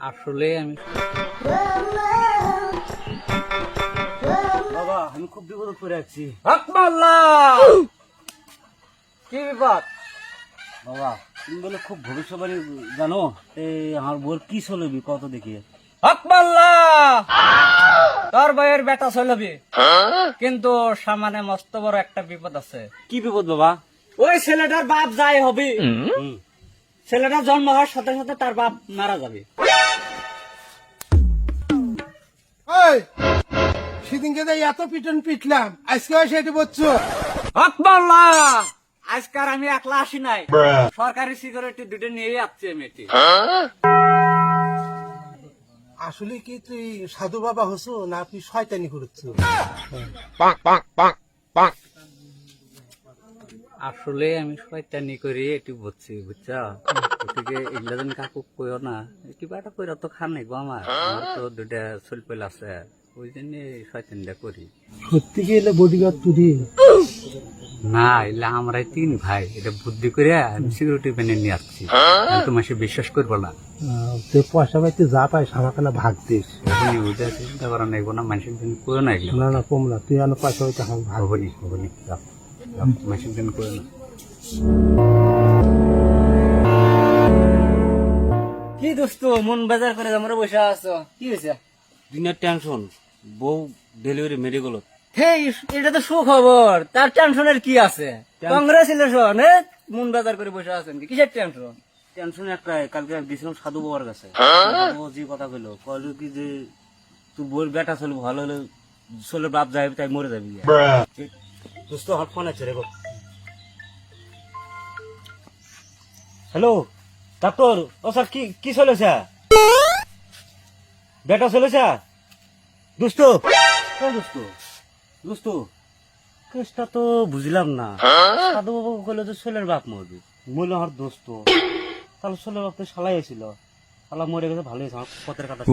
আসলে আমি বাবা আমি খুব বিপদ করে আছি। কি বিপদ? বাবা তুমি বলে খুব ভবিষ্যৎবাণী জানো, আমার বউর কি চলবি কত দেখি। তোর বইয়ের বেটা চলবি, কিন্তু সামনে মস্ত বড় একটা বিপদ আছে। কি বিপদ বাবা? ওই ছেলেটার বাপ যাই হবে, ছেলেটার জন্ম হওয়ার সাথে সাথে তার বাপ মারা যাবে। ওই সেদিনকে যে এত পিটন পিটলাম, আজকে সেটা বলছো? আজকাল আমি একলা আসি নাই, সরকারি সিকিউরিটি দুটো নিয়ে আসছি আমি এটি। আসলে কি তুই সাধু বাবা হসু না তুই শয়তানি করছো? আসলে আমি শয়তানি করি এটি বুঝছি, বুঝছো? গতিকে এগুলা যেন কাকু কইও না, কিবা একটা কইরা তো খান নাইবো আমার তো দুটা চলপেল আছে, ওই জন্য শয়তানিটা করি। সত্যি কি এলে বডিগার্ড তুই? না, এলে আমরাই তিন ভাই, এটা বুদ্ধি করে আমি সিকিউরিটি মেনে নিয়ে আসছি। তোমার সে বিশ্বাস করবো না। তুই পয়সা পাইতে যা পাইস আমাকে ভাগ দিস। চিন্তা করা নাইবো না, মানুষের জন্য করে না এগুলো। না না কম না, তুই আনো পয়সা পাইতে আমার ভাগ হবনি হবনি, মানুষের জন্য করে না। কি দোস্ত মন বাজার করে আমরা বসে আছো, কি হয়েছে? দিনের টেনশন, বউ ডেলিভারি মেরে গেল। হেই, এটা তো সুখবর, তার টেনশনের কি আছে? কংগ্রেচুলেশন। মন বাজার করে বসে আছেন, কিসের টেনশন? টেনশন একটাই, কালকে গেছিলাম সাধু বাবার কাছে। ও যে কথা কইলো, কইলো কি যে তুই বউর বেটা চলবে ভালো হলে চলে বাপ যাবে তাই মরে যাবি। দোস্ত হট ফোন আছে রে। হ্যালো ডাক্তার, ও স্যার কি কি চলেছে? বেটা চলেছে দোস্ত? দোস্ত দোস্ত কেসটা তো বুঝলাম না। সাধু বাবু কইলো যে ছেলের বাপ মরবে, মরলো আমার দোস্ত। তাহলে ছেলের বাপ তো শালাই ছিল, শালা মরে গেছে, ভালোই আমার পথের কথা।